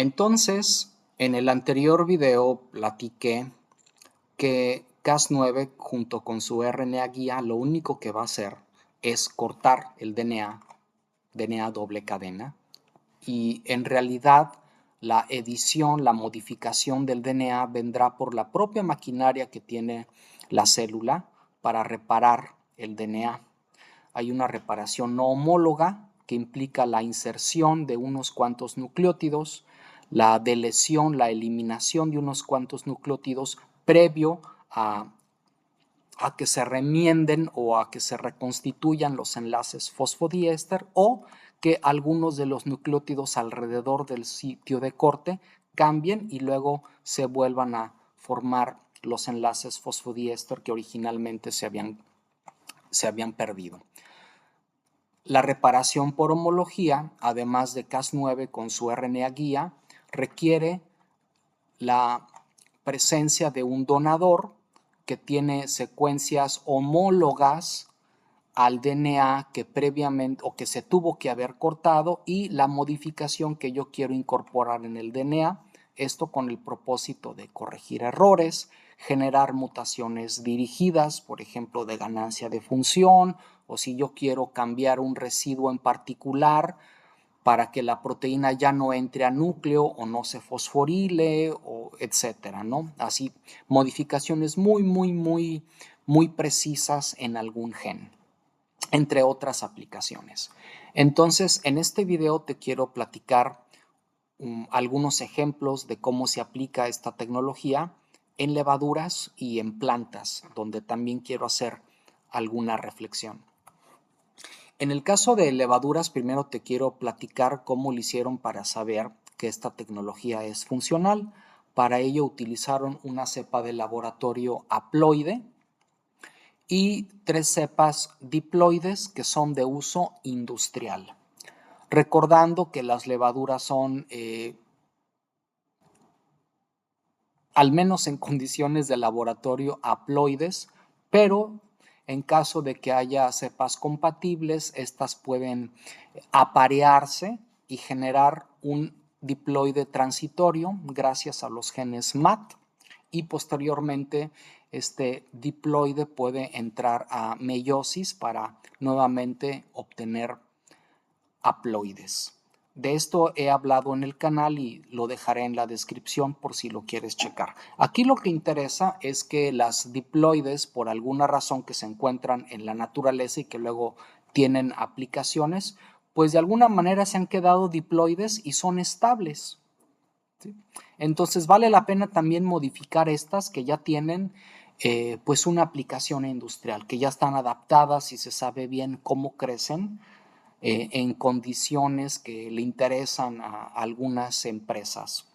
Entonces, en el anterior video platiqué que Cas9 junto con su RNA guía lo único que va a hacer es cortar el DNA doble cadena, y en realidad la edición, la modificación del DNA vendrá por la propia maquinaria que tiene la célula para reparar el DNA. Hay una reparación no homóloga que implica la inserción de unos cuantos nucleótidos, la delesión, la eliminación de unos cuantos nucleótidos previo a que se remienden o a que se reconstituyan los enlaces fosfodiéster, o que algunos de los nucleótidos alrededor del sitio de corte cambien y luego se vuelvan a formar los enlaces fosfodiéster que originalmente se habían perdido. La reparación por homología, además de Cas9 con su RNA guía, requiere la presencia de un donador que tiene secuencias homólogas al DNA que previamente o que se tuvo que haber cortado, y la modificación que yo quiero incorporar en el DNA, esto con el propósito de corregir errores, generar mutaciones dirigidas, por ejemplo, de ganancia de función, o si yo quiero cambiar un residuo en particular para que la proteína ya no entre a núcleo o no se fosforile, o etcétera, ¿no? Así, modificaciones muy precisas en algún gen, entre otras aplicaciones. Entonces, en este video te quiero platicar algunos ejemplos de cómo se aplica esta tecnología en levaduras y en plantas, donde también quiero hacer alguna reflexión. En el caso de levaduras, primero te quiero platicar cómo lo hicieron para saber que esta tecnología es funcional. Para ello utilizaron una cepa de laboratorio haploide y 3 cepas diploides que son de uso industrial. Recordando que las levaduras son, al menos en condiciones de laboratorio, haploides, pero en caso de que haya cepas compatibles, estas pueden aparearse y generar un diploide transitorio gracias a los genes MAT, y posteriormente este diploide puede entrar a meiosis para nuevamente obtener haploides. De esto he hablado en el canal y lo dejaré en la descripción por si lo quieres checar. Aquí lo que interesa es que las diploides, por alguna razón que se encuentran en la naturaleza y que luego tienen aplicaciones, pues de alguna manera se han quedado diploides y son estables, ¿sí? Entonces vale la pena también modificar estas que ya tienen pues una aplicación industrial, que ya están adaptadas y se sabe bien cómo crecen en condiciones que le interesan a algunas empresas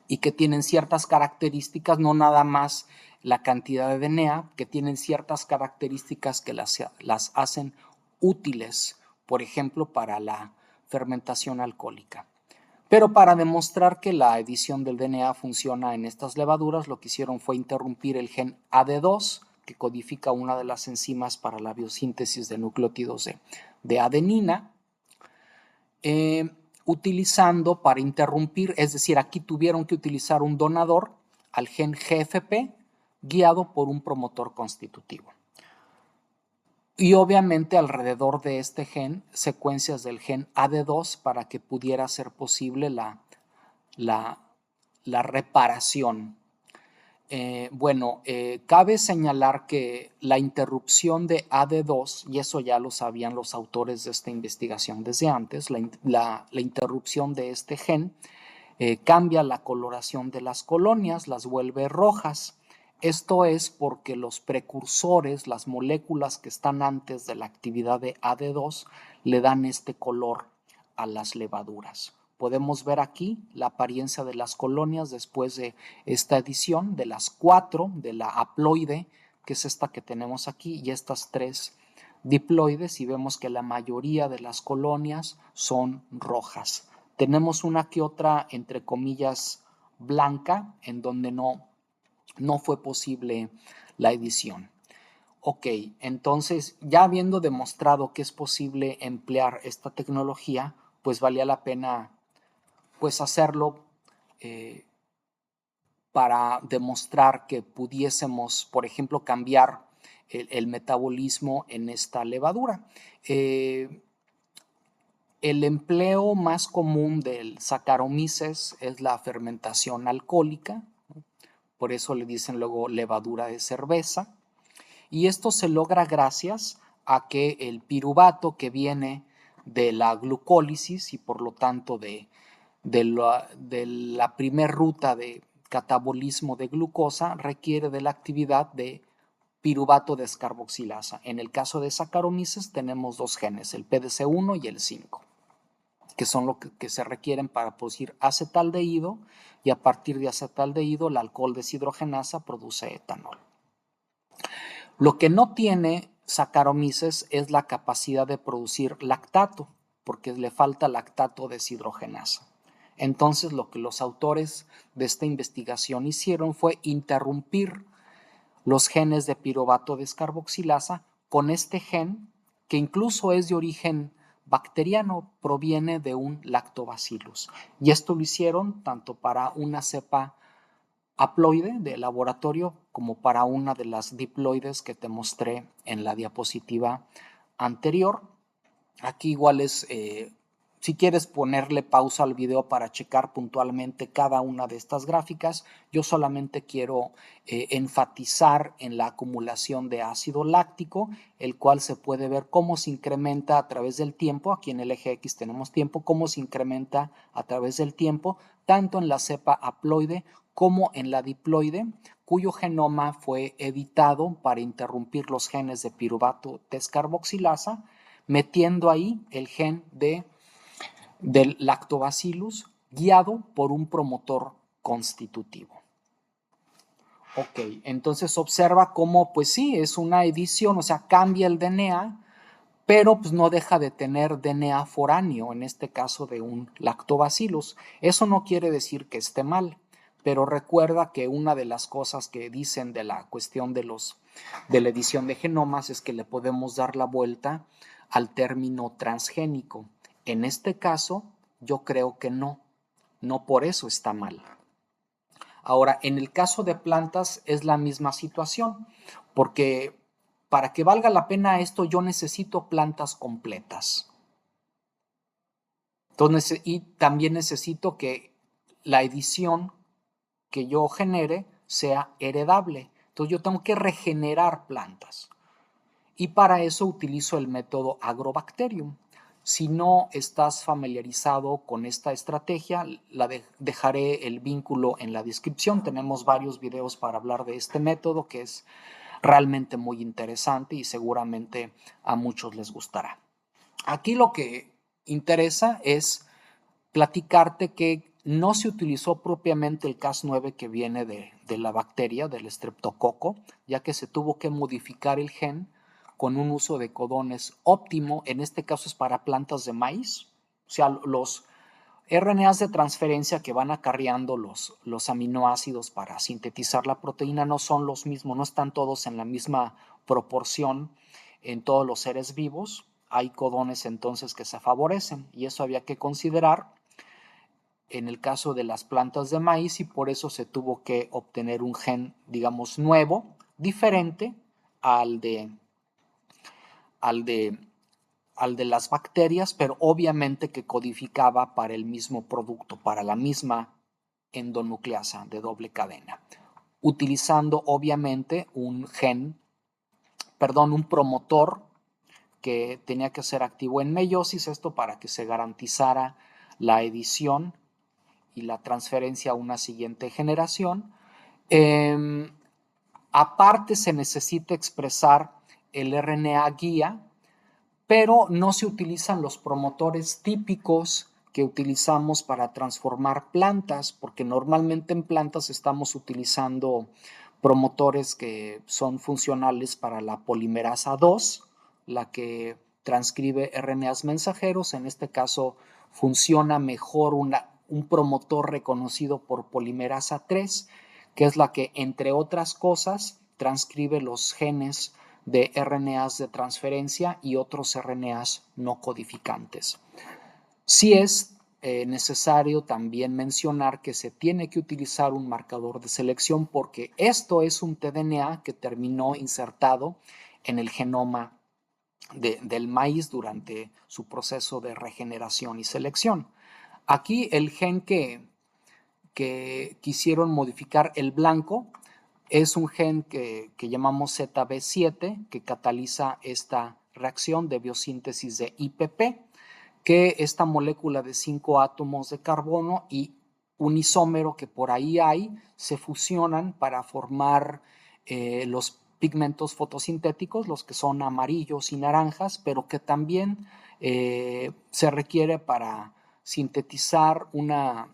y que tienen ciertas características, no nada más la cantidad de DNA, que tienen ciertas características que las hacen útiles, por ejemplo, para la fermentación alcohólica. Pero para demostrar que la edición del DNA funciona en estas levaduras, lo que hicieron fue interrumpir el gen AD2, que codifica una de las enzimas para la biosíntesis de nucleótidos de adenina, utilizando para interrumpir, es decir, aquí tuvieron que utilizar un donador al gen GFP guiado por un promotor constitutivo. Y obviamente alrededor de este gen, secuencias del gen AD2 para que pudiera ser posible la reparación. Cabe señalar que la interrupción de AD2, y eso ya lo sabían los autores de esta investigación desde antes, la interrupción de este gen cambia la coloración de las colonias, las vuelve rojas. Esto es porque los precursores, las moléculas que están antes de la actividad de AD2, le dan este color a las levaduras. Podemos ver aquí la apariencia de las colonias después de esta edición, de las 4, de la haploide, que es esta que tenemos aquí, y estas 3 diploides, y vemos que la mayoría de las colonias son rojas. Tenemos una que otra, entre comillas, blanca, en donde no fue posible la edición. Ok, entonces ya habiendo demostrado que es posible emplear esta tecnología, pues valía la pena pues hacerlo para demostrar que pudiésemos, por ejemplo, cambiar el metabolismo en esta levadura. El empleo más común del Saccharomyces es la fermentación alcohólica, por eso le dicen luego levadura de cerveza, y esto se logra gracias a que el piruvato que viene de la glucólisis y por lo tanto de la primer ruta de catabolismo de glucosa requiere de la actividad de piruvato descarboxilasa. En el caso de Saccharomyces tenemos dos genes, el PDC1 y el 5, que son lo que se requieren para producir acetaldehído, y a partir de acetaldehído la alcohol deshidrogenasa produce etanol. Lo que no tiene Saccharomyces es la capacidad de producir lactato, porque le falta lactato deshidrogenasa. Entonces, lo que los autores de esta investigación hicieron fue interrumpir los genes de piruvato descarboxilasa con este gen, que incluso es de origen bacteriano, proviene de un lactobacillus. Y esto lo hicieron tanto para una cepa haploide de laboratorio como para una de las diploides que te mostré en la diapositiva anterior. Aquí igual es, si quieres ponerle pausa al video para checar puntualmente cada una de estas gráficas, yo solamente quiero enfatizar en la acumulación de ácido láctico, el cual se puede ver cómo se incrementa a través del tiempo. Aquí en el eje X tenemos tiempo, cómo se incrementa a través del tiempo, tanto en la cepa haploide como en la diploide, cuyo genoma fue editado para interrumpir los genes de piruvato descarboxilasa, metiendo ahí el gen del lactobacillus guiado por un promotor constitutivo. Ok, entonces observa cómo, pues sí, es una edición, o sea, cambia el DNA, pero pues no deja de tener DNA foráneo, en este caso de un lactobacillus. Eso no quiere decir que esté mal, pero recuerda que una de las cosas que dicen de la cuestión de la edición de genomas es que le podemos dar la vuelta al término transgénico. En este caso, yo creo que no por eso está mal. Ahora, en el caso de plantas es la misma situación, porque para que valga la pena esto yo necesito plantas completas. Entonces, y también necesito que la edición que yo genere sea heredable. Entonces yo tengo que regenerar plantas. Y para eso utilizo el método Agrobacterium. Si no estás familiarizado con esta estrategia, dejaré el vínculo en la descripción. Tenemos varios videos para hablar de este método que es realmente muy interesante y seguramente a muchos les gustará. Aquí lo que interesa es platicarte que no se utilizó propiamente el Cas9 que viene de la bacteria, del estreptococo, ya que se tuvo que modificar el gen con un uso de codones óptimo. En este caso es para plantas de maíz. O sea, los RNAs de transferencia que van acarreando los aminoácidos para sintetizar la proteína no son los mismos, no están todos en la misma proporción en todos los seres vivos. Hay codones entonces que se favorecen y eso había que considerar en el caso de las plantas de maíz, y por eso se tuvo que obtener un gen, digamos, nuevo, diferente al de las bacterias, pero obviamente que codificaba para el mismo producto, para la misma endonucleasa de doble cadena, utilizando obviamente un promotor que tenía que ser activo en meiosis, esto para que se garantizara la edición y la transferencia a una siguiente generación. Aparte se necesita expresar el RNA guía, pero no se utilizan los promotores típicos que utilizamos para transformar plantas, porque normalmente en plantas estamos utilizando promotores que son funcionales para la polimerasa 2, la que transcribe RNAs mensajeros. En este caso funciona mejor un promotor reconocido por polimerasa 3, que es la que, entre otras cosas, transcribe los genes de RNAs de transferencia y otros RNAs no codificantes. Sí es necesario también mencionar que se tiene que utilizar un marcador de selección porque esto es un tDNA que terminó insertado en el genoma del maíz durante su proceso de regeneración y selección. Aquí el gen que quisieron modificar, el blanco, es un gen que llamamos ZB7 que cataliza esta reacción de biosíntesis de IPP, que esta molécula de 5 átomos de carbono y un isómero que por ahí hay, se fusionan para formar los pigmentos fotosintéticos, los que son amarillos y naranjas, pero que también se requiere para sintetizar una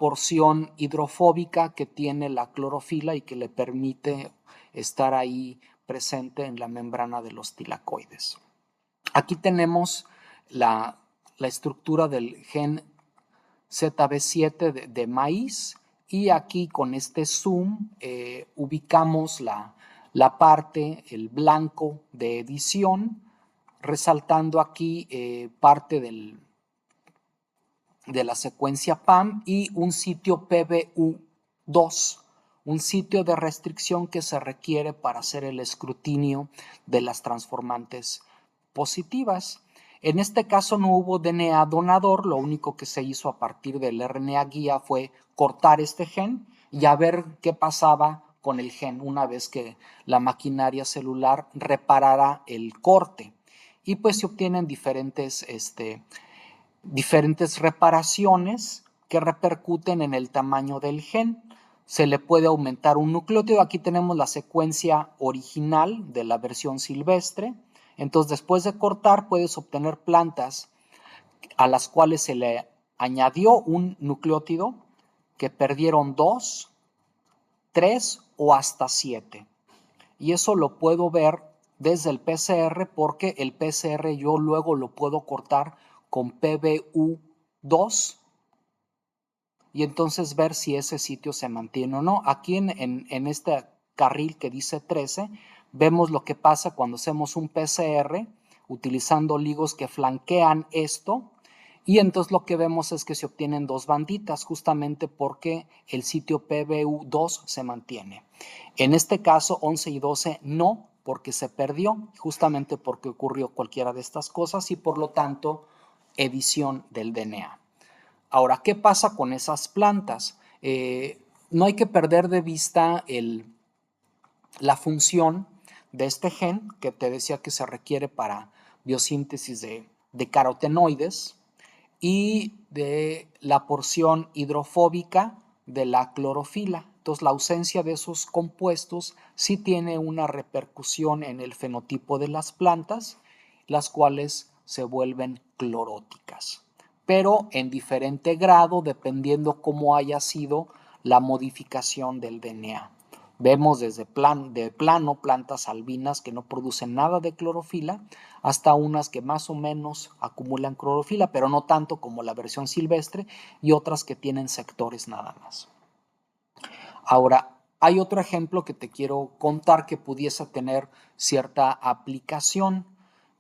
porción hidrofóbica que tiene la clorofila y que le permite estar ahí presente en la membrana de los tilacoides. Aquí tenemos la estructura del gen ZB7 de maíz y aquí con este zoom ubicamos la parte, el blanco de edición, resaltando aquí parte de la secuencia PAM y un sitio PBU2, un sitio de restricción que se requiere para hacer el escrutinio de las transformantes positivas. En este caso no hubo DNA donador, lo único que se hizo a partir del RNA guía fue cortar este gen y a ver qué pasaba con el gen una vez que la maquinaria celular reparara el corte. Y pues se obtienen diferentes reparaciones que repercuten en el tamaño del gen. Se le puede aumentar un nucleótido. Aquí tenemos la secuencia original de la versión silvestre. Entonces, después de cortar, puedes obtener plantas a las cuales se le añadió un nucleótido que perdieron 2, 3 o hasta 7. Y eso lo puedo ver desde el PCR porque el PCR yo luego lo puedo cortar con PBU2 y entonces ver si ese sitio se mantiene o no. Aquí en este carril que dice 13, vemos lo que pasa cuando hacemos un PCR utilizando ligos que flanquean esto y entonces lo que vemos es que se obtienen dos banditas justamente porque el sitio PBU2 se mantiene. En este caso 11 y 12 no, porque se perdió, justamente porque ocurrió cualquiera de estas cosas y por lo tanto edición del DNA. Ahora, ¿qué pasa con esas plantas? No hay que perder de vista la función de este gen que te decía que se requiere para biosíntesis de carotenoides y de la porción hidrofóbica de la clorofila. Entonces, la ausencia de esos compuestos sí tiene una repercusión en el fenotipo de las plantas, las cuales se vuelven cloróticas, pero en diferente grado dependiendo cómo haya sido la modificación del DNA. Vemos desde de plano plantas albinas que no producen nada de clorofila hasta unas que más o menos acumulan clorofila, pero no tanto como la versión silvestre y otras que tienen sectores nada más. Ahora, hay otro ejemplo que te quiero contar que pudiese tener cierta aplicación,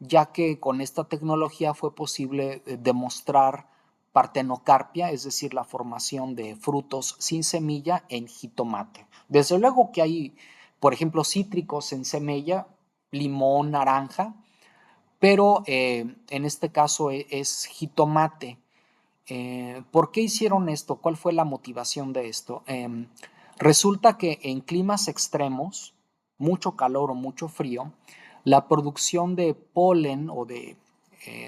ya que con esta tecnología fue posible demostrar partenocarpia, es decir, la formación de frutos sin semilla en jitomate. Desde luego que hay, por ejemplo, cítricos en semilla, limón, naranja, pero en este caso es jitomate. ¿Por qué hicieron esto? ¿Cuál fue la motivación de esto? Resulta que en climas extremos, mucho calor o mucho frío, la producción de polen o de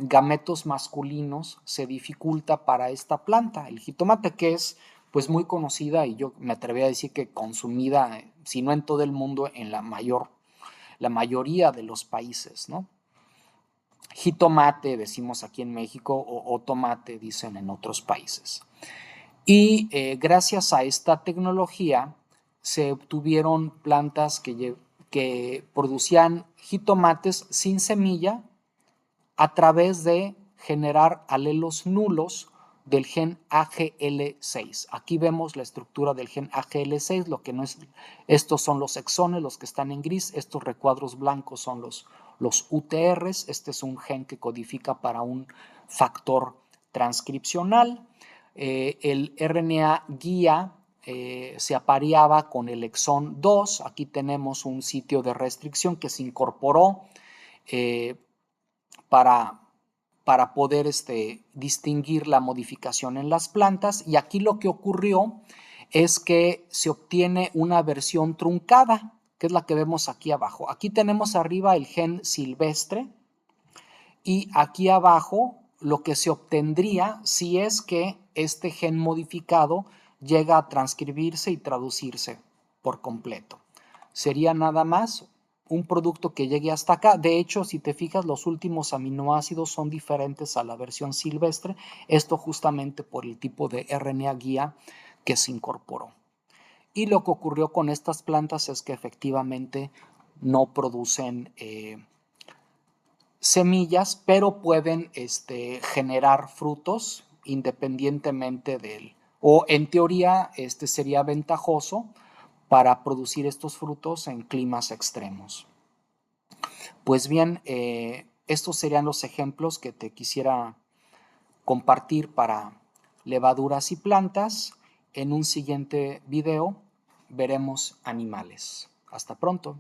gametos masculinos se dificulta para esta planta, el jitomate, que es pues muy conocida y yo me atrevería a decir que consumida, si no en todo el mundo, en la mayoría de los países, ¿no? Jitomate decimos aquí en México o tomate dicen en otros países. Y gracias a esta tecnología se obtuvieron plantas que producían jitomates sin semilla a través de generar alelos nulos del gen AGL6. Aquí vemos la estructura del gen AGL6, lo que no es, estos son los exones, los que están en gris, estos recuadros blancos son los UTRs, este es un gen que codifica para un factor transcripcional. El RNA guía se apareaba con el exón 2. Aquí tenemos un sitio de restricción que se incorporó para poder distinguir la modificación en las plantas. Y aquí lo que ocurrió es que se obtiene una versión truncada, que es la que vemos aquí abajo. Aquí tenemos arriba el gen silvestre y aquí abajo lo que se obtendría si es que este gen modificado llega a transcribirse y traducirse por completo. Sería nada más un producto que llegue hasta acá. De hecho, si te fijas, los últimos aminoácidos son diferentes a la versión silvestre. Esto justamente por el tipo de RNA guía que se incorporó. Y lo que ocurrió con estas plantas es que efectivamente no producen semillas, pero pueden generar frutos independientemente del, o en teoría sería ventajoso para producir estos frutos en climas extremos. Pues bien, estos serían los ejemplos que te quisiera compartir para levaduras y plantas. En un siguiente video veremos animales. Hasta pronto.